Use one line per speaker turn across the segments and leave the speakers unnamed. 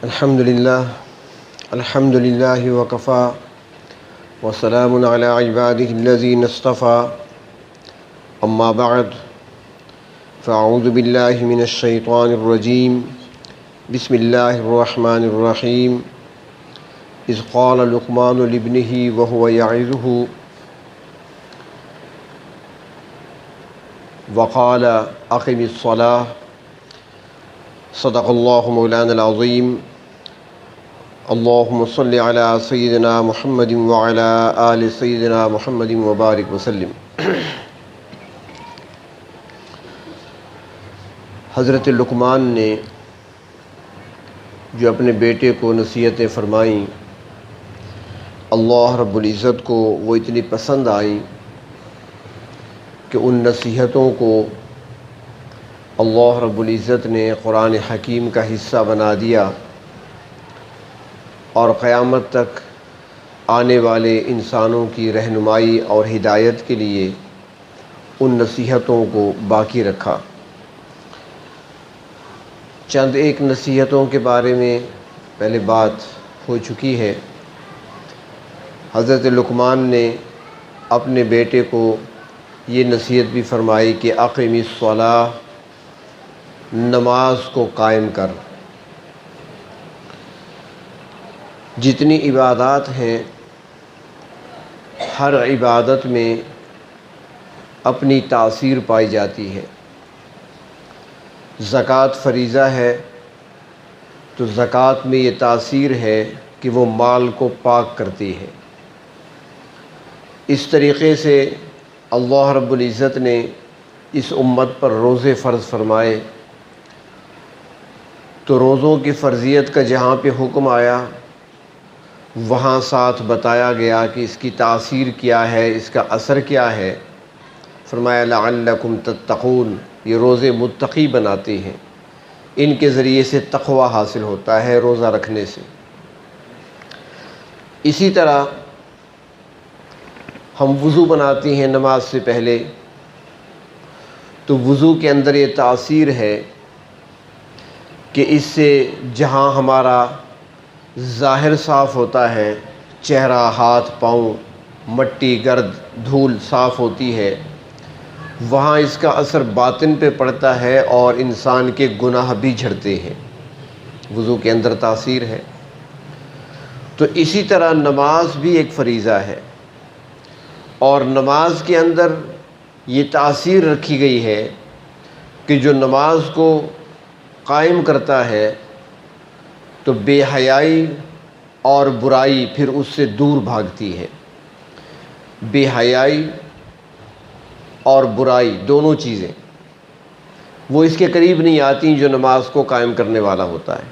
الحمد للہ وکفا وسلام علی عبادہ الذین اصطفى اما بعد فاعوذ باللہ من الشیطان الرجیم بسم اللہ الرحمن الرحیم اذ قال لقمان لابنہ وهو یعظہ وقال اقم الصلاة صدق اللہ مولانا العظیم اللہم صلی علی سیدنا محمد وعلی آل سیدنا محمد وبارک وسلم۔ حضرت لقمان نے جو اپنے بیٹے کو نصیحتیں فرمائیں، اللہ رب العزت کو وہ اتنی پسند آئیں کہ ان نصیحتوں کو اللہ رب العزت نے قرآن حکیم کا حصہ بنا دیا اور قیامت تک آنے والے انسانوں کی رہنمائی اور ہدایت کے لیے ان نصیحتوں کو باقی رکھا۔ چند ایک نصیحتوں کے بارے میں پہلے بات ہو چکی ہے۔ حضرت لقمان نے اپنے بیٹے کو یہ نصیحت بھی فرمائی کہ اقم الصلاۃ، نماز کو قائم کر۔ جتنی عبادات ہیں ہر عبادت میں اپنی تاثیر پائی جاتی ہے۔ زکوٰۃ فریضہ ہے تو زکوٰۃ میں یہ تاثیر ہے کہ وہ مال کو پاک کرتی ہے۔ اس طریقے سے اللہ رب العزت نے اس امت پر روزے فرض فرمائے تو روزوں کی فرضیت کا جہاں پہ حکم آیا وہاں ساتھ بتایا گیا کہ اس کی تاثیر کیا ہے، اس کا اثر کیا ہے۔ فرمایا لعلکم تتقون، یہ روزے متقی بناتے ہیں، ان کے ذریعے سے تقوی حاصل ہوتا ہے روزہ رکھنے سے۔ اسی طرح ہم وضو بناتے ہیں نماز سے پہلے تو وضو کے اندر یہ تاثیر ہے کہ اس سے جہاں ہمارا ظاہر صاف ہوتا ہے، چہرہ، ہاتھ، پاؤں، مٹی، گرد، دھول صاف ہوتی ہے، وہاں اس کا اثر باطن پہ پڑتا ہے اور انسان کے گناہ بھی جھڑتے ہیں۔ وضو کے اندر تاثیر ہے۔ تو اسی طرح نماز بھی ایک فریضہ ہے اور نماز کے اندر یہ تاثیر رکھی گئی ہے کہ جو نماز کو قائم کرتا ہے تو بے حیائی اور برائی پھر اس سے دور بھاگتی ہے۔ بے حیائی اور برائی دونوں چیزیں وہ اس کے قریب نہیں آتی جو نماز کو قائم کرنے والا ہوتا ہے۔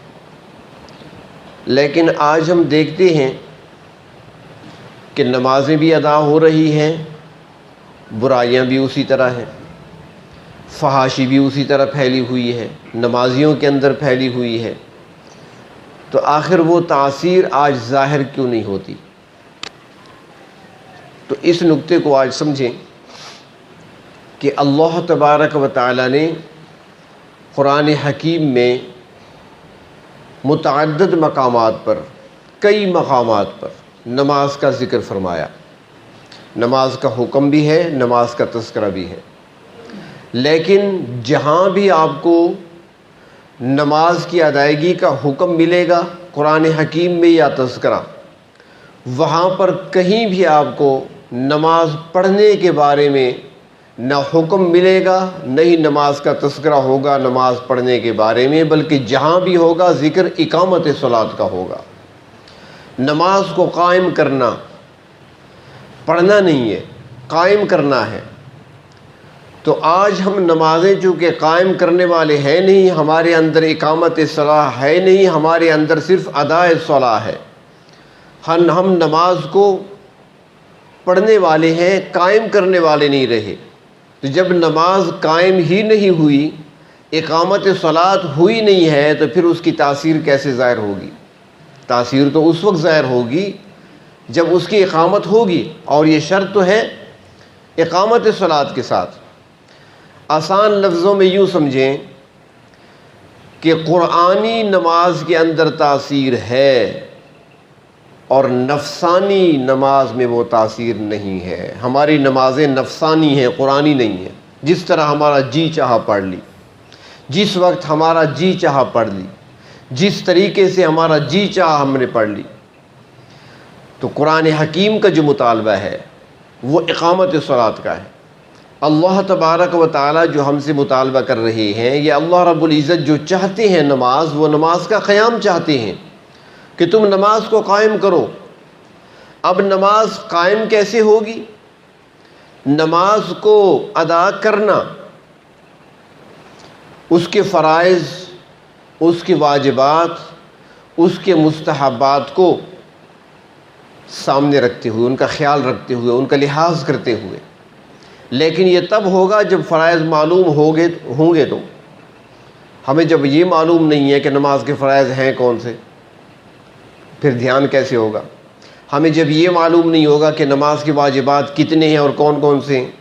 لیکن آج ہم دیکھتے ہیں کہ نمازیں بھی ادا ہو رہی ہیں، برائیاں بھی اسی طرح ہیں، فحاشی بھی اسی طرح پھیلی ہوئی ہے، نمازیوں کے اندر پھیلی ہوئی ہے۔ تو آخر وہ تاثیر آج ظاہر کیوں نہیں ہوتی؟ تو اس نقطے کو آج سمجھیں کہ اللہ تبارک و تعالی نے قرآن حکیم میں متعدد مقامات پر، کئی مقامات پر نماز کا ذکر فرمایا۔ نماز کا حکم بھی ہے، نماز کا تذکرہ بھی ہے، لیکن جہاں بھی آپ کو نماز کی ادائیگی کا حکم ملے گا قرآن حکیم میں یا تذکرہ، وہاں پر کہیں بھی آپ کو نماز پڑھنے کے بارے میں نہ حکم ملے گا، نہ ہی نماز کا تذکرہ ہوگا نماز پڑھنے کے بارے میں، بلکہ جہاں بھی ہوگا ذکر اقامت صلاۃ کا ہوگا۔ نماز کو قائم کرنا، پڑھنا نہیں ہے، قائم کرنا ہے۔ تو آج ہم نمازیں چونکہ قائم کرنے والے ہیں نہیں، ہمارے اندر اقامت صلاح ہے نہیں، ہمارے اندر صرف اداء صلاح ہے، ہم نماز کو پڑھنے والے ہیں، قائم کرنے والے نہیں رہے۔ تو جب نماز قائم ہی نہیں ہوئی، اقامت صلاۃ ہوئی نہیں ہے، تو پھر اس کی تاثیر کیسے ظاہر ہوگی؟ تاثیر تو اس وقت ظاہر ہوگی جب اس کی اقامت ہوگی، اور یہ شرط تو ہے اقامت صلاۃ کے ساتھ۔ آسان لفظوں میں یوں سمجھیں کہ قرآنی نماز کے اندر تاثیر ہے اور نفسانی نماز میں وہ تاثیر نہیں ہے۔ ہماری نمازیں نفسانی ہیں، قرآنی نہیں ہیں۔ جس طرح ہمارا جی چاہا پڑھ لی، جس وقت ہمارا جی چاہا پڑھ لی، جس طریقے سے ہمارا جی چاہا ہم نے پڑھ لی۔ تو قرآن حکیم کا جو مطالبہ ہے وہ اقامت صلاۃ کا ہے۔ اللہ تبارک و تعالی جو ہم سے مطالبہ کر رہے ہیں، یہ اللہ رب العزت جو چاہتے ہیں نماز، وہ نماز کا قیام چاہتے ہیں کہ تم نماز کو قائم کرو۔ اب نماز قائم کیسے ہوگی؟ نماز کو ادا کرنا، اس کے فرائض، اس کے واجبات، اس کے مستحبات کو سامنے رکھتے ہوئے، ان کا خیال رکھتے ہوئے، ان کا لحاظ کرتے ہوئے۔ لیکن یہ تب ہوگا جب فرائض معلوم ہوں گے تو ہمیں جب یہ معلوم نہیں ہے کہ نماز کے فرائض ہیں کون سے، پھر دھیان کیسے ہوگا؟ ہمیں جب یہ معلوم نہیں ہوگا کہ نماز کے واجبات کتنے ہیں اور کون کون سے ہیں،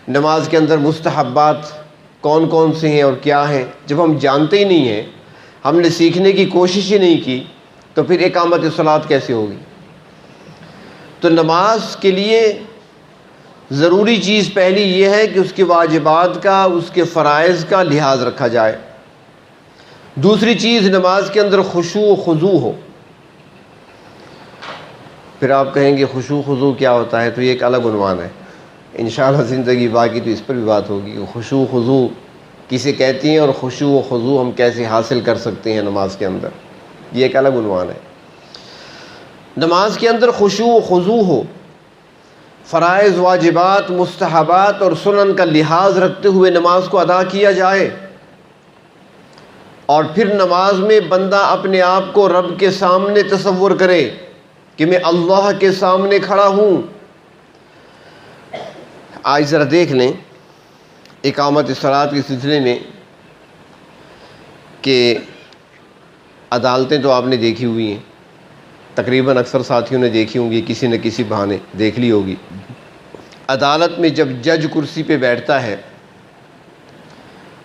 نماز کے اندر مستحبات کون کون سے ہیں اور کیا ہیں، جب ہم جانتے ہی نہیں ہیں، ہم نے سیکھنے کی کوشش ہی نہیں کی، تو پھر اقامت صلاۃ کیسے ہوگی؟ تو نماز کے لیے ضروری چیز پہلی یہ ہے کہ اس کے واجبات کا، اس کے فرائض کا لحاظ رکھا جائے۔ دوسری چیز، نماز کے اندر خشوع و خضوع ہو۔ پھر آپ کہیں گے خشوع خضوع کیا ہوتا ہے؟ تو یہ ایک الگ عنوان ہے، انشاءاللہ زندگی باقی تو اس پر بھی بات ہوگی کہ خشوع خضوع کسے کہتی ہیں اور خشوع و خضوع ہم کیسے حاصل کر سکتے ہیں نماز کے اندر، یہ ایک الگ عنوان ہے۔ نماز کے اندر خشوع و خضوع ہو، فرائض، واجبات، مستحبات اور سنن کا لحاظ رکھتے ہوئے نماز کو ادا کیا جائے، اور پھر نماز میں بندہ اپنے آپ کو رب کے سامنے تصور کرے کہ میں اللہ کے سامنے کھڑا ہوں۔ آج ذرا دیکھ لیں اقامت صلاۃ کے سلسلے میں کہ عدالتیں تو آپ نے دیکھی ہوئی ہیں، تقریباً اکثر ساتھیوں نے دیکھی ہوں گی، کسی نہ کسی بہانے دیکھ لی ہوگی۔ عدالت میں جب جج کرسی پہ بیٹھتا ہے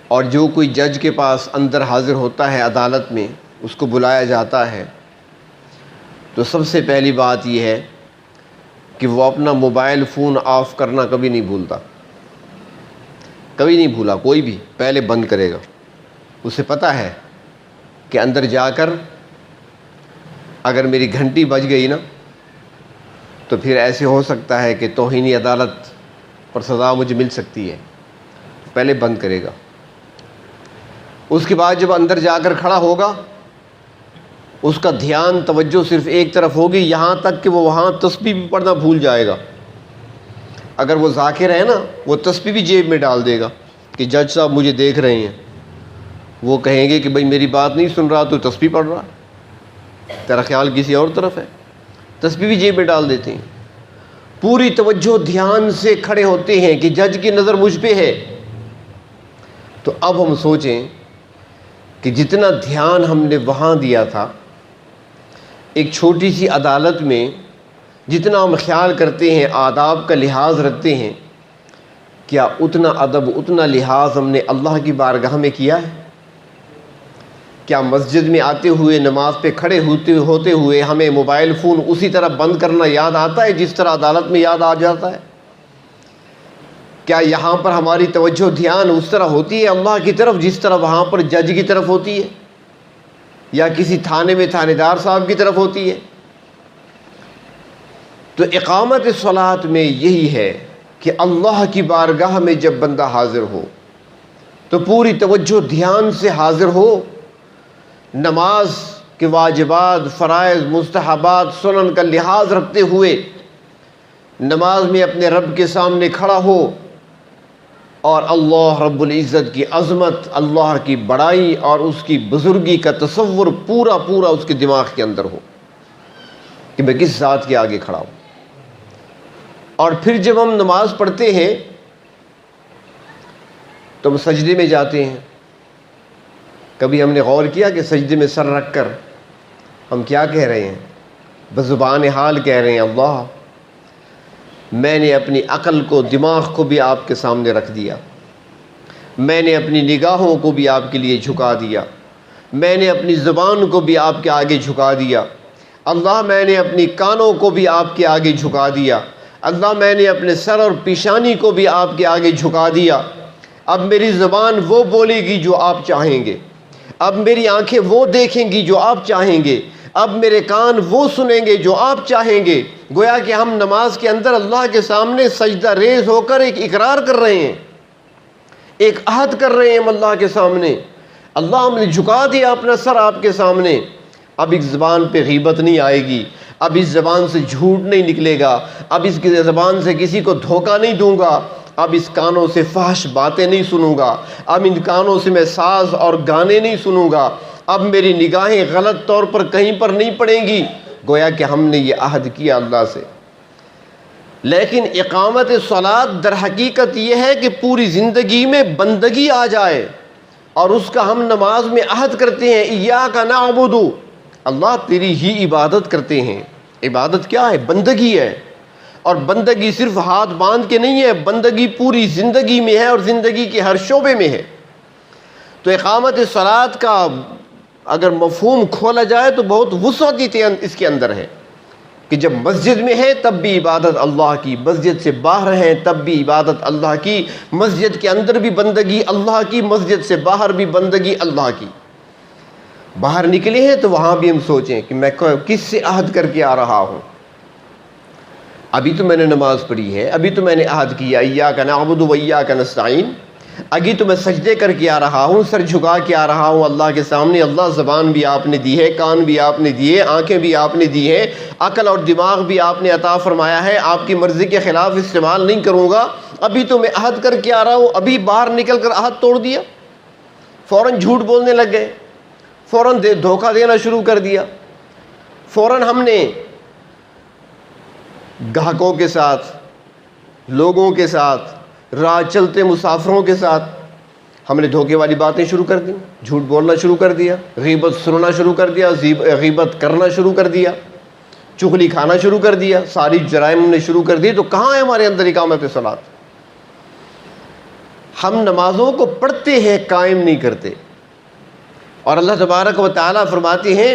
اور جو کوئی جج کے پاس اندر حاضر ہوتا ہے عدالت میں، اس کو بلایا جاتا ہے، تو سب سے پہلی بات یہ ہے کہ وہ اپنا موبائل فون آف کرنا کبھی نہیں بھولتا، کبھی نہیں بھولا، کوئی بھی پہلے بند کرے گا۔ اسے پتہ ہے کہ اندر جا کر اگر میری گھنٹی بج گئی نا تو پھر ایسے ہو سکتا ہے کہ توہین عدالت پر سزا مجھے مل سکتی ہے، پہلے بند کرے گا۔ اس کے بعد جب اندر جا کر کھڑا ہوگا، اس کا دھیان، توجہ صرف ایک طرف ہوگی، یہاں تک کہ وہ وہاں تسبیح بھی پڑھنا بھول جائے گا۔ اگر وہ ذاکر ہے نا، وہ تسبیح بھی جیب میں ڈال دے گا کہ جج صاحب مجھے دیکھ رہے ہیں، وہ کہیں گے کہ بھئی میری بات نہیں سن رہا، تو تسبیح پڑھ رہا، تیرا خیال کسی اور طرف ہے، تسبیح بھی جیب میں ڈال دیتے ہیں۔ پوری توجہ دھیان سے کھڑے ہوتے ہیں کہ جج کی نظر مجھ پہ ہے۔ تو اب ہم سوچیں کہ جتنا دھیان ہم نے وہاں دیا تھا، ایک چھوٹی سی عدالت میں جتنا ہم خیال کرتے ہیں، آداب کا لحاظ رکھتے ہیں، کیا اتنا ادب، اتنا لحاظ ہم نے اللہ کی بارگاہ میں کیا ہے؟ کیا مسجد میں آتے ہوئے، نماز پہ کھڑے ہوتے ہوئے ہمیں موبائل فون اسی طرح بند کرنا یاد آتا ہے جس طرح عدالت میں یاد آ جاتا ہے؟ کیا یہاں پر ہماری توجہ دھیان اس طرح ہوتی ہے اللہ کی طرف جس طرح وہاں پر جج کی طرف ہوتی ہے، یا کسی تھانے میں تھانے دار صاحب کی طرف ہوتی ہے؟ تو اقامت صلاۃ میں یہی ہے کہ اللہ کی بارگاہ میں جب بندہ حاضر ہو تو پوری توجہ دھیان سے حاضر ہو، نماز کے واجبات، فرائض، مستحبات، سنن کا لحاظ رکھتے ہوئے نماز میں اپنے رب کے سامنے کھڑا ہو، اور اللہ رب العزت کی عظمت، اللہ کی بڑائی اور اس کی بزرگی کا تصور پورا اس کے دماغ کے اندر ہو کہ میں کس ذات کے آگے کھڑا ہوں۔ اور پھر جب ہم نماز پڑھتے ہیں تو ہم سجدے میں جاتے ہیں۔ کبھی ہم نے غور کیا کہ سجدے میں سر رکھ کر ہم کیا کہہ رہے ہیں؟ بزبان حال کہہ رہے ہیں، اللہ میں نے اپنی عقل کو، دماغ کو بھی آپ کے سامنے رکھ دیا، میں نے اپنی نگاہوں کو بھی آپ کے لیے جھکا دیا، میں نے اپنی زبان کو بھی آپ کے آگے جھکا دیا، اللہ میں نے اپنی کانوں کو بھی آپ کے آگے جھکا دیا، اللہ میں نے اپنے سر اور پیشانی کو بھی آپ کے آگے جھکا دیا۔ اب میری زبان وہ بولے گی جو آپ چاہیں گے، اب میری آنکھیں وہ دیکھیں گی جو آپ چاہیں گے، اب میرے کان وہ سنیں گے جو آپ چاہیں گے۔ گویا کہ ہم نماز کے اندر اللہ کے سامنے سجدہ ریز ہو کر ایک اقرار کر رہے ہیں، ایک عہد کر رہے ہیں ہم اللہ کے سامنے۔ اللہ ہم نے جھکا دیا اپنا سر آپ کے سامنے، اب اس زبان پہ غیبت نہیں آئے گی، اب اس زبان سے جھوٹ نہیں نکلے گا، اب اس کی زبان سے کسی کو دھوکہ نہیں دوں گا، اب اس کانوں سے فحش باتیں نہیں سنوں گا، اب ان کانوں سے میں ساز اور گانے نہیں سنوں گا، اب میری نگاہیں غلط طور پر کہیں پر نہیں پڑیں گی۔ گویا کہ ہم نے یہ عہد کیا اللہ سے۔ لیکن اقامت صلاۃ در حقیقت یہ ہے کہ پوری زندگی میں بندگی آ جائے، اور اس کا ہم نماز میں عہد کرتے ہیں، ایاک نعبد، اللہ تیری ہی عبادت کرتے ہیں۔ عبادت کیا ہے؟ بندگی ہے، اور بندگی صرف ہاتھ باندھ کے نہیں ہے، بندگی پوری زندگی میں ہے اور زندگی کے ہر شعبے میں ہے۔ تو اقامت صلاۃ کا اگر مفہوم کھولا جائے تو بہت وسعت اس کے اندر ہے کہ جب مسجد میں ہے تب بھی عبادت اللہ کی، مسجد سے باہر ہیں تب بھی عبادت اللہ کی، مسجد کے اندر بھی بندگی اللہ کی، مسجد سے باہر بھی بندگی اللہ کی۔ باہر نکلے ہیں تو وہاں بھی ہم سوچیں کہ میں کس سے عہد کر کے آ رہا ہوں۔ ابھی تو میں نے نماز پڑھی ہے، ابھی تو میں نے عہد کیا ایاک نعبد و ایاک نستعین، ابھی تو میں سجدے کر کے آ رہا ہوں، سر جھکا کے آ رہا ہوں اللہ کے سامنے۔ اللہ زبان بھی آپ نے دی ہے، کان بھی آپ نے دیے، آنکھیں بھی آپ نے دی ہیں، عقل اور دماغ بھی آپ نے عطا فرمایا ہے، آپ کی مرضی کے خلاف استعمال نہیں کروں گا۔ ابھی تو میں عہد کر کے آ رہا ہوں، ابھی باہر نکل کر عہد توڑ دیا، فوراً جھوٹ بولنے لگ گئے، فوراً دھوکہ دینا شروع کر دیا، فوراً ہم نے گاہکوں کے ساتھ، لوگوں کے ساتھ، راہ چلتے مسافروں کے ساتھ ہم نے دھوکے والی باتیں شروع کر دیں، جھوٹ بولنا شروع کر دیا، غیبت سننا شروع کر دیا، غیبت کرنا شروع کر دیا، چغلی کھانا شروع کر دیا، ساری جرائم نے شروع کر دی۔ تو کہاں ہے ہمارے اندر اقامت صلاۃ؟ ہم نمازوں کو پڑھتے ہیں، قائم نہیں کرتے، اور اللہ تبارک و تعالیٰ فرماتے ہیں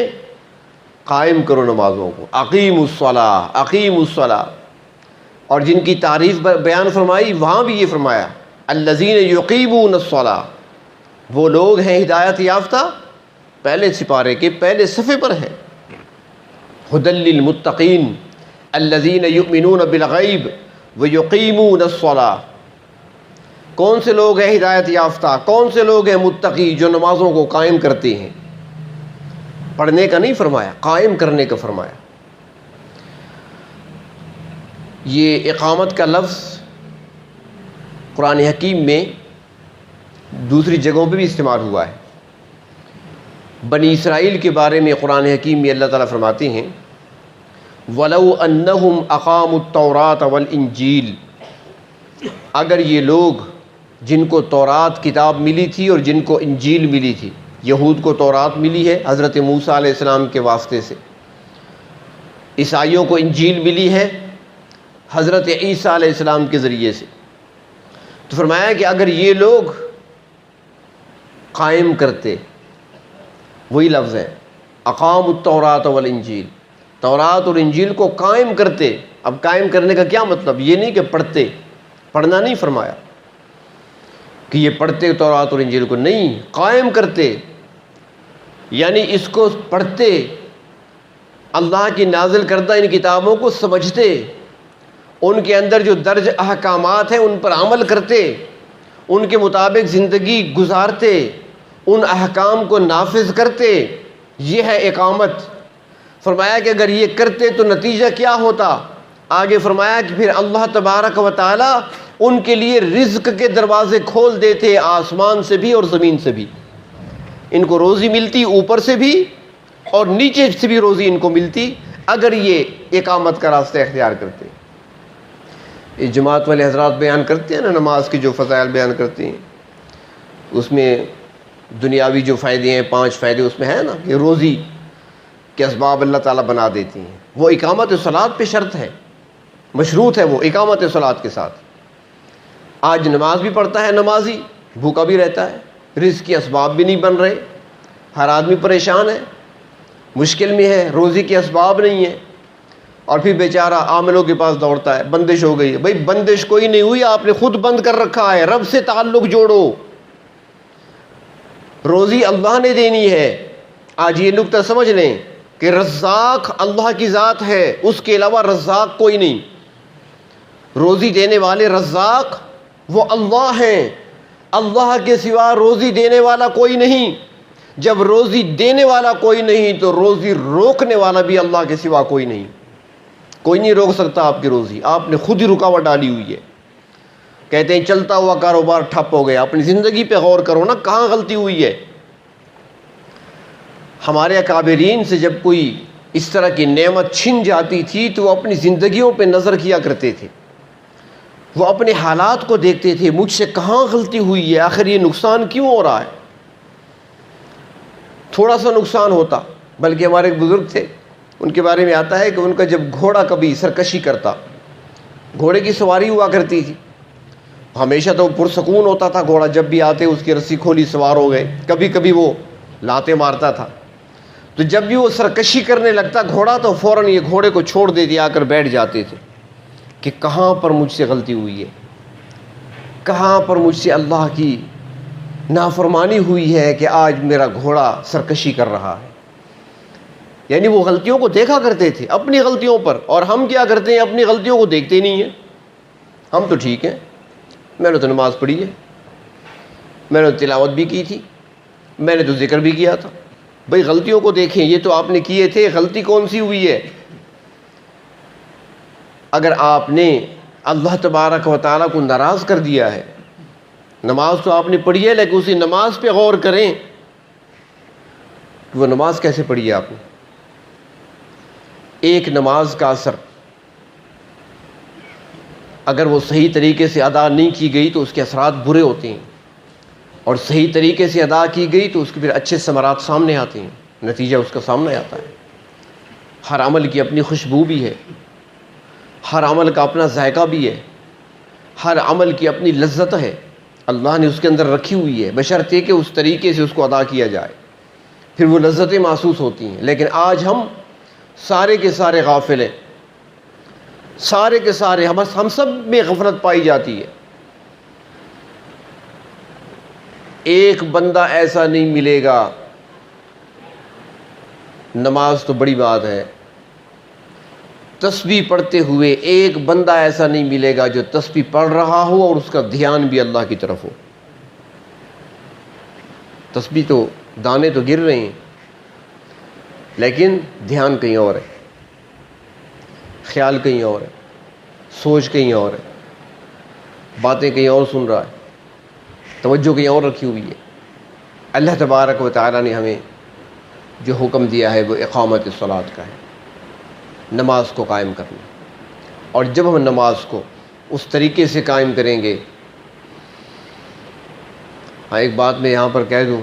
قائم کرو نمازوں کو، اقیموا الصلاۃ، اقیموا الصلاۃ۔ اور جن کی تعریف بیان فرمائی وہاں بھی یہ فرمایا الذین یقیمون الصلاۃ، وہ لوگ ہیں ہدایت یافتہ، پہلے سپارے کے پہلے صفحے پر ہے، ھدی للمتقین الذین یؤمنون بالغیب ویقیمون الصلاۃ۔ کون سے لوگ ہیں ہدایت یافتہ، کون سے لوگ ہیں متقی؟ جو نمازوں کو قائم کرتے ہیں، پڑھنے کا نہیں فرمایا، قائم کرنے کا فرمایا۔ یہ اقامت کا لفظ قرآن حکیم میں دوسری جگہوں پہ بھی استعمال ہوا ہے۔ بنی اسرائیل کے بارے میں قرآن حکیم میں اللہ تعالیٰ فرماتے ہیں وَلَوْ أَنَّهُمْ أَقَامُوا التَّوْرَاةَ وَالْإِنْجِيلَ، اگر یہ لوگ جن کو تورات کتاب ملی تھی اور جن کو انجیل ملی تھی، یہود کو تورات ملی ہے حضرت موسیٰ علیہ السلام کے واسطے سے، عیسائیوں کو انجیل ملی ہے حضرت عیسیٰ علیہ السلام کے ذریعے سے۔ تو فرمایا کہ اگر یہ لوگ قائم کرتے، وہی لفظ ہے اقاموا التوراۃ والانجیل، تورات اور انجیل کو قائم کرتے۔ اب قائم کرنے کا کیا مطلب؟ یہ نہیں کہ پڑھتے، پڑھنا نہیں فرمایا کہ یہ پڑھتے تورات اور انجیل کو، نہیں، قائم کرتے، یعنی اس کو پڑھتے، اللہ کی نازل کردہ ان کتابوں کو سمجھتے، ان کے اندر جو درج احکامات ہیں ان پر عمل کرتے، ان کے مطابق زندگی گزارتے، ان احکام کو نافذ کرتے۔ یہ ہے اقامت۔ فرمایا کہ اگر یہ کرتے تو نتیجہ کیا ہوتا؟ آگے فرمایا کہ پھر اللہ تبارک و تعالی ان کے لیے رزق کے دروازے کھول دیتے، آسمان سے بھی اور زمین سے بھی۔ ان کو روزی ملتی اوپر سے بھی اور نیچے سے بھی روزی ان کو ملتی اگر یہ اقامت کا راستہ اختیار کرتے۔ یہ جماعت والے حضرات بیان کرتے ہیں نا، نماز کے جو فضائل بیان کرتے ہیں، اس میں دنیاوی جو فائدے ہیں 5 فائدے اس میں ہے نا، کہ روزی کے اسباب اللہ تعالیٰ بنا دیتی ہیں، وہ اقامت صلاۃ پہ شرط ہے، مشروط ہے وہ اقامت صلاۃ کے ساتھ۔ آج نماز بھی پڑھتا ہے نمازی، بھوکا بھی رہتا ہے، رزق کے اسباب بھی نہیں بن رہے، ہر آدمی پریشان ہے، مشکل میں ہے، روزی کے اسباب نہیں ہیں، اور پھر بیچارہ عاملوں کے پاس دوڑتا ہے، بندش ہو گئی ہے۔ بھائی بندش کوئی نہیں ہوئی، آپ نے خود بند کر رکھا ہے۔ رب سے تعلق جوڑو، روزی اللہ نے دینی ہے۔ آج یہ نکتہ سمجھ لیں کہ رزاق اللہ کی ذات ہے، اس کے علاوہ رزاق کوئی نہیں۔ روزی دینے والے رزاق وہ اللہ ہیں، اللہ کے سوا روزی دینے والا کوئی نہیں۔ جب روزی دینے والا کوئی نہیں تو روزی روکنے والا بھی اللہ کے سوا کوئی نہیں۔ کوئی نہیں روک سکتا آپ کی روزی، آپ نے خود ہی رکاوٹ ڈالی ہوئی ہے۔ کہتے ہیں چلتا ہوا کاروبار ٹھپ ہو گیا، اپنی زندگی پہ غور کرو نا، کہاں غلطی ہوئی ہے۔ ہمارے اکابرین سے جب کوئی اس طرح کی نعمت چھن جاتی تھی تو وہ اپنی زندگیوں پہ نظر کیا کرتے تھے، وہ اپنے حالات کو دیکھتے تھے، مجھ سے کہاں غلطی ہوئی ہے، آخر یہ نقصان کیوں ہو رہا ہے۔ تھوڑا سا نقصان ہوتا، بلکہ ہمارے ایک بزرگ تھے، ان کے بارے میں آتا ہے کہ ان کا جب گھوڑا کبھی سرکشی کرتا، گھوڑے کی سواری ہوا کرتی تھی، ہمیشہ تو پرسکون ہوتا تھا گھوڑا، جب بھی آتے اس کی رسی کھولی سوار ہو گئے، کبھی کبھی وہ لاتے مارتا تھا، تو جب بھی وہ سرکشی کرنے لگتا گھوڑا تو فوراً یہ گھوڑے کو چھوڑ دیتے، آ کر بیٹھ جاتے تھے کہ کہاں پر مجھ سے غلطی ہوئی ہے، کہاں پر مجھ سے اللہ کی نافرمانی ہوئی ہے کہ آج میرا گھوڑا سرکشی کر رہا ہے۔ یعنی وہ غلطیوں کو دیکھا کرتے تھے اپنی غلطیوں پر، اور ہم کیا کرتے ہیں، اپنی غلطیوں کو دیکھتے نہیں ہیں۔ ہم تو ٹھیک ہیں، میں نے تو نماز پڑھی ہے، میں نے تو تلاوت بھی کی تھی، میں نے تو ذکر بھی کیا تھا۔ بھئی غلطیوں کو دیکھیں، یہ تو آپ نے کیے تھے، غلطی کون سی ہوئی ہے؟ اگر آپ نے اللہ تبارک و تعالیٰ کو ناراض کر دیا ہے، نماز تو آپ نے پڑھی ہے لیکن اسی نماز پہ غور کریں کہ وہ نماز کیسے پڑھی ہے آپ نے۔ ایک نماز کا اثر اگر وہ صحیح طریقے سے ادا نہیں کی گئی تو اس کے اثرات برے ہوتے ہیں، اور صحیح طریقے سے ادا کی گئی تو اس کے پھر اچھے ثمرات سامنے آتے ہیں، نتیجہ اس کا سامنے آتا ہے۔ ہر عمل کی اپنی خوشبو بھی ہے، ہر عمل کا اپنا ذائقہ بھی ہے، ہر عمل کی اپنی لذت ہے، اللہ نے اس کے اندر رکھی ہوئی ہے، بشرطے کہ اس طریقے سے اس کو ادا کیا جائے، پھر وہ لذتیں محسوس ہوتی ہیں۔ لیکن آج ہم سارے کے سارے غافل ہیں، سارے کے سارے ہم سب میں غفلت پائی جاتی ہے۔ ایک بندہ ایسا نہیں ملے گا، نماز تو بڑی بات ہے، تسبیح پڑھتے ہوئے ایک بندہ ایسا نہیں ملے گا جو تسبیح پڑھ رہا ہو اور اس کا دھیان بھی اللہ کی طرف ہو۔ تسبیح تو دانے تو گر رہے ہیں لیکن دھیان کہیں اور ہے، خیال کہیں اور ہے، سوچ کہیں اور ہے، باتیں کہیں اور سن رہا ہے، توجہ کہیں اور رکھی ہوئی ہے۔ اللہ تبارک و تعالیٰ نے ہمیں جو حکم دیا ہے وہ اقامت الصلاۃ کا ہے، نماز کو قائم کرنا۔ اور جب ہم نماز کو اس طریقے سے قائم کریں گے، ہاں ایک بات میں یہاں پر کہہ دوں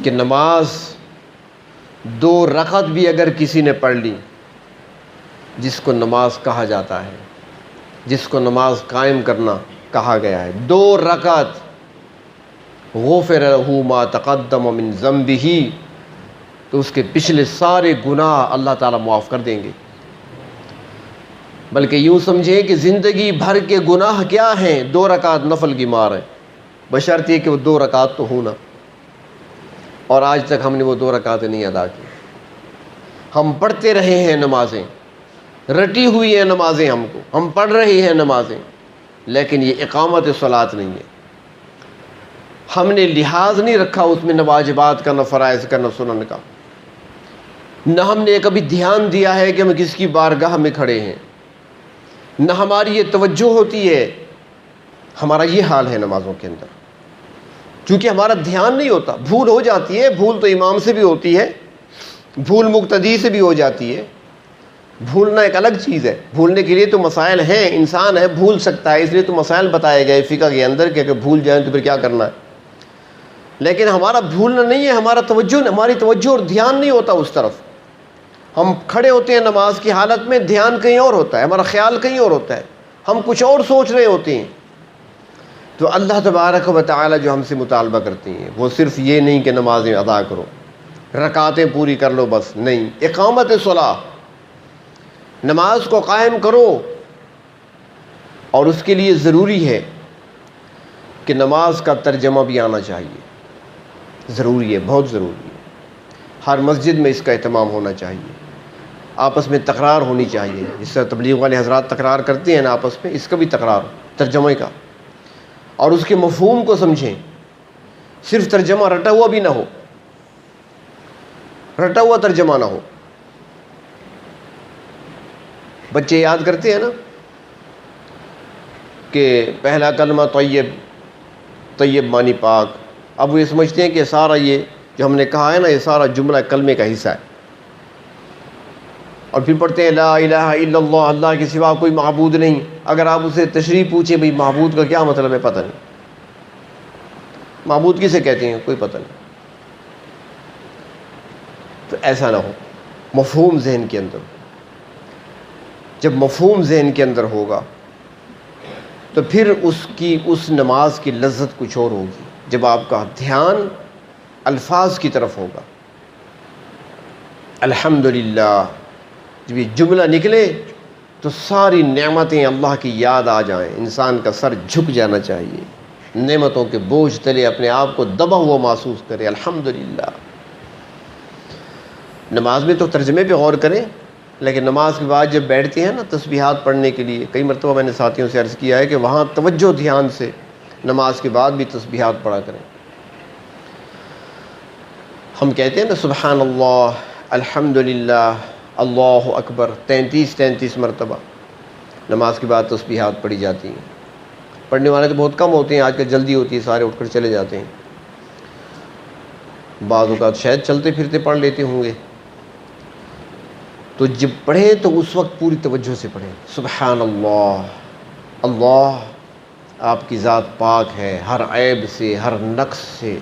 کہ نماز 2 رکعت بھی اگر کسی نے پڑھ لی، جس کو نماز کہا جاتا ہے، جس کو نماز قائم کرنا کہا گیا ہے، 2 رکعت، غفر لہ ما تقدم من ذنبہ، تو اس کے پچھلے سارے گناہ اللہ تعالیٰ معاف کر دیں گے۔ بلکہ یوں سمجھیں کہ زندگی بھر کے گناہ کیا ہیں، 2 رکعت نفل کی مار ہے، بشرط یہ کہ وہ 2 رکعت تو ہونا، اور آج تک ہم نے وہ 2 رکعتیں نہیں ادا کی۔ ہم پڑھتے رہے ہیں نمازیں، رٹی ہوئی ہیں نمازیں، ہم پڑھ رہے ہیں نمازیں، لیکن یہ اقامت صلاۃ نہیں ہے۔ ہم نے لحاظ نہیں رکھا اس میں، نہ واجبات کا، نہ فرائض کا، نہ سنن کا، نہ ہم نے کبھی دھیان دیا ہے کہ ہم کس کی بارگاہ میں کھڑے ہیں، نہ ہماری یہ توجہ ہوتی ہے۔ ہمارا یہ حال ہے نمازوں کے اندر، چونکہ ہمارا دھیان نہیں ہوتا، بھول ہو جاتی ہے، بھول تو امام سے بھی ہوتی ہے، بھول مقتدی سے بھی ہو جاتی ہے، بھولنا ایک الگ چیز ہے، بھولنے کے لیے تو مسائل ہیں، انسان ہے بھول سکتا ہے، اس لیے تو مسائل بتائے گئے فقہ کے اندر کہ اگر بھول جائیں تو پھر کیا کرنا ہے۔ لیکن ہمارا بھولنا نہیں ہے، ہماری توجہ اور دھیان نہیں ہوتا اس طرف۔ ہم کھڑے ہوتے ہیں نماز کی حالت میں، دھیان کہیں اور ہوتا ہے، ہمارا خیال کہیں اور ہوتا ہے، ہم کچھ اور سوچ رہے ہوتے ہیں۔ تو اللہ تبارک و تعالی جو ہم سے مطالبہ کرتی ہیں وہ صرف یہ نہیں کہ نمازیں ادا کرو، رکعتیں پوری کر لو بس، نہیں، اقامت صلاح، نماز کو قائم کرو، اور اس کے لیے ضروری ہے کہ نماز کا ترجمہ بھی آنا چاہیے، ضروری ہے، بہت ضروری ہے۔ ہر مسجد میں اس کا اہتمام ہونا چاہیے، آپس میں تکرار ہونی چاہیے، جس طرح تبلیغ والے حضرات تکرار کرتے ہیں نا آپس میں، اس کا بھی تکرار، ترجمے کا، اور اس کے مفہوم کو سمجھیں، صرف ترجمہ رٹا ہوا بھی نہ ہو، رٹا ہوا ترجمہ نہ ہو۔ بچے یاد کرتے ہیں نا کہ پہلا کلمہ طیب، طیب معنی پاک، اب وہ یہ سمجھتے ہیں کہ سارا یہ جو ہم نے کہا ہے نا، یہ سارا جملہ کلمے کا حصہ ہے، اور پھر پڑھتے ہیں لا الہ الا اللہ، اللہ کے سوا کوئی معبود نہیں۔ اگر آپ اسے تشریح پوچھیں بھئی معبود کا کیا مطلب ہے، پتہ نہیں، معبود کسے کہتے ہیں، کوئی پتہ نہیں۔ تو ایسا نہ ہو، مفہوم ذہن کے اندر، جب مفہوم ذہن کے اندر ہوگا تو پھر اس نماز کی لذت کچھ اور ہوگی، جب آپ کا دھیان الفاظ کی طرف ہوگا۔ الحمدللہ جب یہ جملہ نکلے تو ساری نعمتیں اللہ کی یاد آ جائیں، انسان کا سر جھک جانا چاہیے، نعمتوں کے بوجھ تلے اپنے آپ کو دبا ہوا محسوس کرے، الحمدللہ۔ نماز میں تو ترجمے پہ غور کریں، لیکن نماز کے بعد جب بیٹھتے ہیں نا تسبیحات پڑھنے کے لیے، کئی مرتبہ میں نے ساتھیوں سے عرض کیا ہے کہ وہاں توجہ دھیان سے نماز کے بعد بھی تسبیحات پڑھا کریں۔ ہم کہتے ہیں نا سبحان اللہ، الحمدللہ، اللہ اکبر، 33 مرتبہ نماز کے بعد تسبیحات پڑھی جاتی ہیں۔ پڑھنے والے تو بہت کم ہوتے ہیں، آج کل جلدی ہوتی ہے، سارے اٹھ کر چلے جاتے ہیں، بعض اوقات شاید چلتے پھرتے پڑھ لیتے ہوں گے۔ تو جب پڑھیں تو اس وقت پوری توجہ سے پڑھیں، سبحان اللہ، اللہ آپ کی ذات پاک ہے، ہر عیب سے، ہر نقص سے،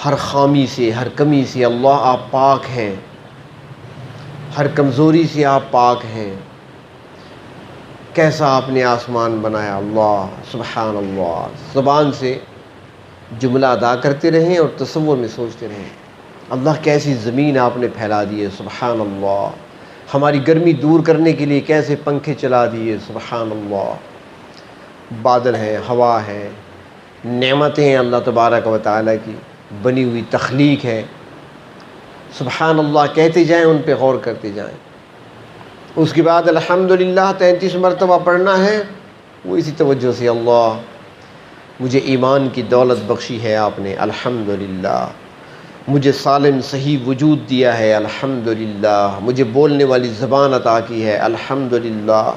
ہر خامی سے، ہر کمی سے اللہ آپ پاک ہیں، ہر کمزوری سے آپ پاک ہیں۔ کیسا آپ نے آسمان بنایا، اللہ سبحان اللہ۔ زبان سے جملہ ادا کرتے رہیں اور تصور میں سوچتے رہیں، اللہ کیسی زمین آپ نے پھیلا دی ہے، سبحان اللہ۔ ہماری گرمی دور کرنے کے لیے کیسے پنکھے چلا دیے، سبحان اللہ۔ بادل ہیں، ہوا ہے، نعمتیں ہیں اللہ تبارک و تعالیٰ کی بنی ہوئی تخلیق ہے، سبحان اللہ کہتے جائیں، ان پہ غور کرتے جائیں۔ اس کے بعد الحمدللہ 33 مرتبہ پڑھنا ہے، وہ اسی توجہ سے، اللہ مجھے ایمان کی دولت بخشی ہے آپ نے، الحمدللہ، مجھے سالم صحیح وجود دیا ہے، الحمدللہ، مجھے بولنے والی زبان عطا کی ہے، الحمدللہ۔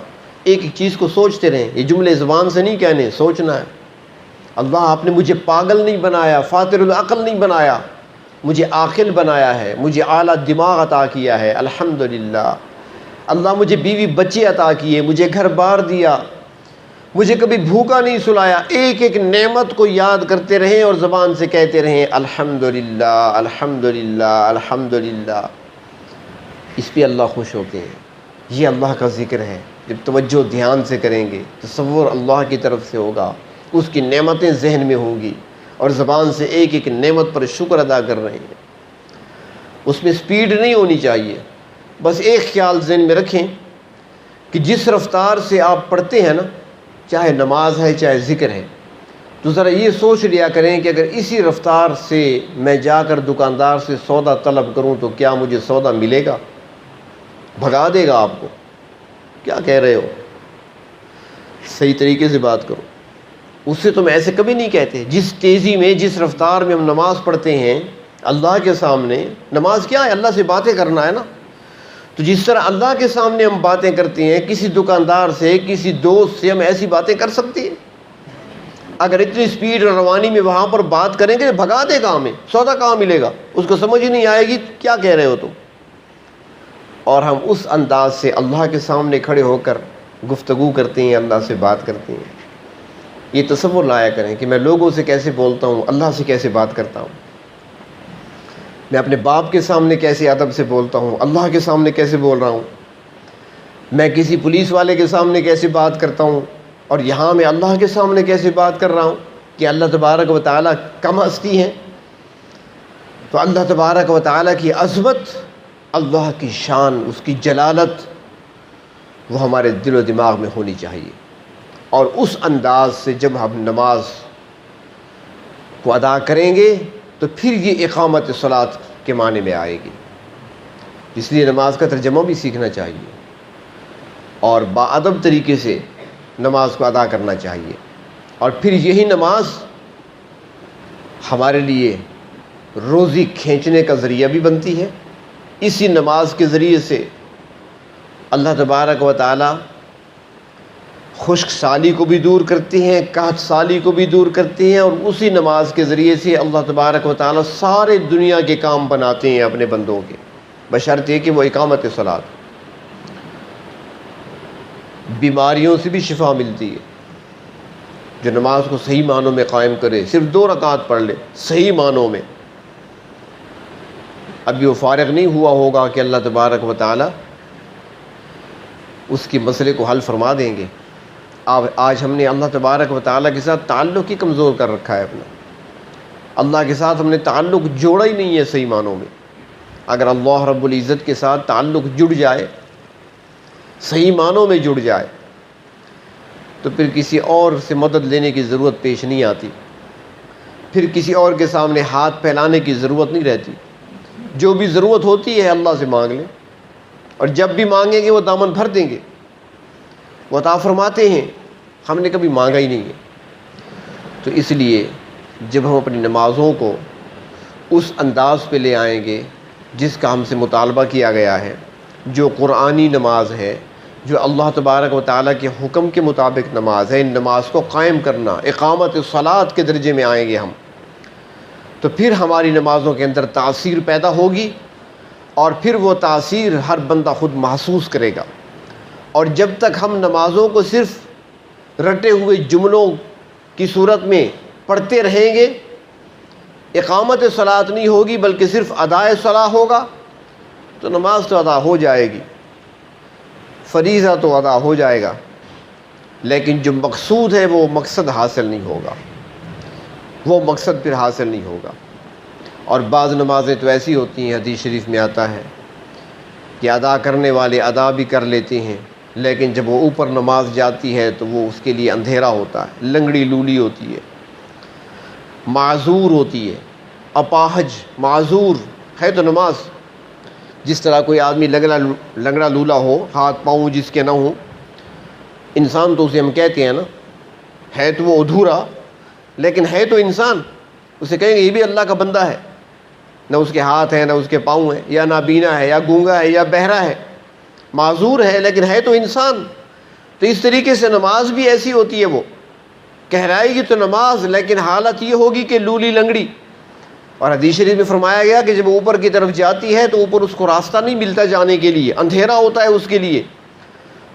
ایک ایک چیز کو سوچتے رہیں، یہ جملے زبان سے نہیں کہنے، سوچنا ہے۔ اللہ آپ نے مجھے پاگل نہیں بنایا، فاتر العقل نہیں بنایا، مجھے عاقل بنایا ہے، مجھے اعلیٰ دماغ عطا کیا ہے، الحمدللہ۔ اللہ مجھے بیوی بچے عطا کیے، مجھے گھر بار دیا، مجھے کبھی بھوکا نہیں سلایا۔ ایک ایک نعمت کو یاد کرتے رہیں اور زبان سے کہتے رہیں الحمدللہ، الحمدللہ، الحمدللہ۔ اس پہ اللہ خوش ہوتے ہیں، یہ اللہ کا ذکر ہے۔ جب توجہ دھیان سے کریں گے، تصور اللہ کی طرف سے ہوگا، اس کی نعمتیں ذہن میں ہوں گی، اور زبان سے ایک ایک نعمت پر شکر ادا کر رہے ہیں۔ اس میں سپیڈ نہیں ہونی چاہیے، بس ایک خیال ذہن میں رکھیں کہ جس رفتار سے آپ پڑھتے ہیں نا، چاہے نماز ہے چاہے ذکر ہے، تو ذرا یہ سوچ لیا کریں کہ اگر اسی رفتار سے میں جا کر دکاندار سے سودا طلب کروں تو کیا مجھے سودا ملے گا؟ بھگا دے گا آپ کو، کیا کہہ رہے ہو، صحیح طریقے سے بات کرو۔ اس سے تم ایسے کبھی نہیں کہتے۔ جس تیزی میں، جس رفتار میں ہم نماز پڑھتے ہیں اللہ کے سامنے، نماز کیا ہے؟ اللہ سے باتیں کرنا ہے نا۔ تو جس طرح اللہ کے سامنے ہم باتیں کرتے ہیں، کسی دکاندار سے، کسی دوست سے ہم ایسی باتیں کر سکتے ہیں؟ اگر اتنی سپیڈ اور روانی میں وہاں پر بات کریں گے، بھگا دے گا ہمیں، سودا کہاں ملے گا، اس کو سمجھ ہی نہیں آئے گی کیا کہہ رہے ہو تم۔ اور ہم اس انداز سے اللہ کے سامنے کھڑے ہو کر گفتگو کرتے ہیں، اللہ سے بات کرتے ہیں۔ یہ تصور لایا کریں کہ میں لوگوں سے کیسے بولتا ہوں، اللہ سے کیسے بات کرتا ہوں، میں اپنے باپ کے سامنے کیسے ادب سے بولتا ہوں، اللہ کے سامنے کیسے بول رہا ہوں، میں کسی پولیس والے کے سامنے کیسے بات کرتا ہوں، اور یہاں میں اللہ کے سامنے کیسے بات کر رہا ہوں کہ اللہ تبارک و تعالیٰ کم ہستی ہیں؟ تو اللہ تبارک و تعالیٰ کی عظمت، اللہ کی شان، اس کی جلالت وہ ہمارے دل و دماغ میں ہونی چاہیے، اور اس انداز سے جب ہم نماز کو ادا کریں گے تو پھر یہ اقامت صلاۃ کے معنی میں آئے گی۔ اس لیے نماز کا ترجمہ بھی سیکھنا چاہیے اور باادب طریقے سے نماز کو ادا کرنا چاہیے، اور پھر یہی نماز ہمارے لیے روزی کھینچنے کا ذریعہ بھی بنتی ہے۔ اسی نماز کے ذریعے سے اللہ تبارک و تعالی خشک سالی کو بھی دور کرتے ہیں، قحط سالی کو بھی دور کرتے ہیں، اور اسی نماز کے ذریعے سے اللہ تبارک و تعالی سارے دنیا کے کام بناتے ہیں اپنے بندوں کے، بشرطے کہ وہ اقامت صلاۃ۔ بیماریوں سے بھی شفا ملتی ہے جو نماز کو صحیح معنوں میں قائم کرے، صرف 2 رکعت پڑھ لے صحیح معنوں میں، ابھی وہ فارغ نہیں ہوا ہوگا کہ اللہ تبارک و تعالی اس کے مسئلے کو حل فرما دیں گے۔ آج ہم نے اللہ تبارک و تعالیٰ کے ساتھ تعلق ہی کمزور کر رکھا ہے اپنا، اللہ کے ساتھ ہم نے تعلق جوڑا ہی نہیں ہے صحیح معنوں میں۔ اگر اللہ رب العزت کے ساتھ تعلق جڑ جائے، صحیح معنوں میں جڑ جائے، تو پھر کسی اور سے مدد لینے کی ضرورت پیش نہیں آتی، پھر کسی اور کے سامنے ہاتھ پھیلانے کی ضرورت نہیں رہتی۔ جو بھی ضرورت ہوتی ہے اللہ سے مانگ لیں، اور جب بھی مانگیں گے وہ دامن بھر دیں گے، وہ عطا فرماتے ہیں۔ ہم نے کبھی مانگا ہی نہیں ہے۔ تو اس لیے جب ہم اپنی نمازوں کو اس انداز پہ لے آئیں گے جس کا ہم سے مطالبہ کیا گیا ہے، جو قرآنی نماز ہے، جو اللہ تبارک و تعالیٰ کے حکم کے مطابق نماز ہے، ان نماز کو قائم کرنا، اقامت صلاۃ کے درجے میں آئیں گے ہم، تو پھر ہماری نمازوں کے اندر تاثیر پیدا ہوگی، اور پھر وہ تاثیر ہر بندہ خود محسوس کرے گا۔ اور جب تک ہم نمازوں کو صرف رٹے ہوئے جملوں کی صورت میں پڑھتے رہیں گے، اقامت صلاۃ نہیں ہوگی بلکہ صرف ادائے صلاح ہوگا، تو نماز تو ادا ہو جائے گی، فریضہ تو ادا ہو جائے گا، لیکن جو مقصود ہے وہ مقصد حاصل نہیں ہوگا، وہ مقصد پھر حاصل نہیں ہوگا۔ اور بعض نمازیں تو ایسی ہوتی ہیں، حدیث شریف میں آتا ہے کہ ادا کرنے والے ادا بھی کر لیتے ہیں، لیکن جب وہ اوپر نماز جاتی ہے تو وہ اس کے لیے اندھیرا ہوتا ہے، لنگڑی لولی ہوتی ہے، معذور ہوتی ہے، اپاہج معذور ہے تو نماز۔ جس طرح کوئی آدمی لنگڑا لولا ہو، ہاتھ پاؤں جس کے نہ ہوں، انسان تو اسے ہم کہتے ہیں نا، ہے تو وہ ادھورا لیکن ہے تو انسان، اسے کہیں گے یہ بھی اللہ کا بندہ ہے، نہ اس کے ہاتھ ہیں نہ اس کے پاؤں ہیں، یا نابینا ہے یا گونگا ہے یا بہرا ہے، معذور ہے لیکن ہے تو انسان۔ تو اس طریقے سے نماز بھی ایسی ہوتی ہے، وہ کہلائے گی تو نماز، لیکن حالت یہ ہوگی کہ لولی لنگڑی۔ اور حدیث شریف میں فرمایا گیا کہ جب اوپر کی طرف جاتی ہے تو اوپر اس کو راستہ نہیں ملتا جانے کے لیے، اندھیرا ہوتا ہے اس کے لیے،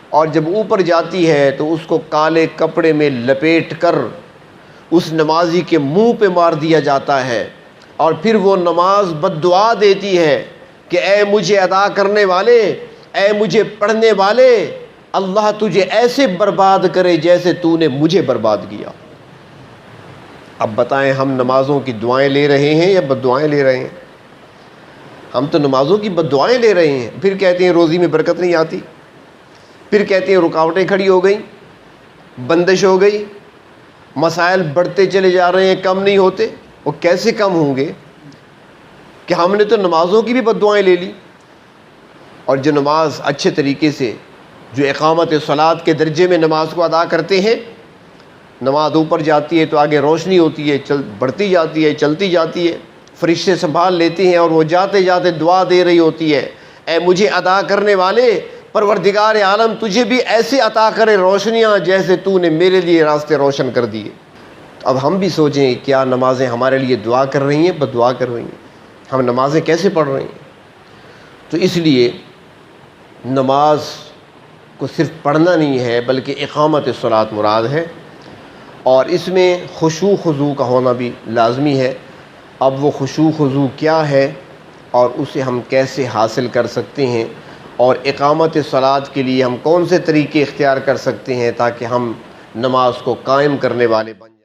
اور جب اوپر جاتی ہے تو اس کو کالے کپڑے میں لپیٹ کر اس نمازی کے منہ پہ مار دیا جاتا ہے، اور پھر وہ نماز بد دعا دیتی ہے کہ اے مجھے ادا کرنے والے، اے مجھے پڑھنے والے، اللہ تجھے ایسے برباد کرے جیسے تو نے مجھے برباد کیا۔ اب بتائیں ہم نمازوں کی دعائیں لے رہے ہیں یا بد دعائیں لے رہے ہیں؟ ہم تو نمازوں کی بد دعائیں لے رہے ہیں، پھر کہتے ہیں روزی میں برکت نہیں آتی، پھر کہتے ہیں رکاوٹیں کھڑی ہو گئیں، بندش ہو گئی، مسائل بڑھتے چلے جا رہے ہیں، کم نہیں ہوتے۔ وہ کیسے کم ہوں گے کہ ہم نے تو نمازوں کی بھی بد دعائیں لے لی۔ اور جو نماز اچھے طریقے سے، جو اقامت صلاۃ کے درجے میں نماز کو ادا کرتے ہیں، نماز اوپر جاتی ہے تو آگے روشنی ہوتی ہے، بڑھتی جاتی ہے، چلتی جاتی ہے، فرشتے سنبھال لیتے ہیں، اور وہ جاتے جاتے دعا دے رہی ہوتی ہے، اے مجھے ادا کرنے والے، پروردگار عالم تجھے بھی ایسے عطا کرے روشنیاں جیسے تو نے میرے لیے راستے روشن کر دیے۔ اب ہم بھی سوچیں کیا نمازیں ہمارے لیے دعا کر رہی ہیں، بد دعا کر رہی ہیں؟ ہم نمازیں کیسے پڑھ رہے ہیں؟ تو اس لیے نماز کو صرف پڑھنا نہیں ہے بلکہ اقامت صلاۃ مراد ہے، اور اس میں خشوع خضوع کا ہونا بھی لازمی ہے۔ اب وہ خشوع خضوع کیا ہے اور اسے ہم کیسے حاصل کر سکتے ہیں، اور اقامت صلاۃ کے لیے ہم کون سے طریقے اختیار کر سکتے ہیں تاکہ ہم نماز کو قائم کرنے والے بن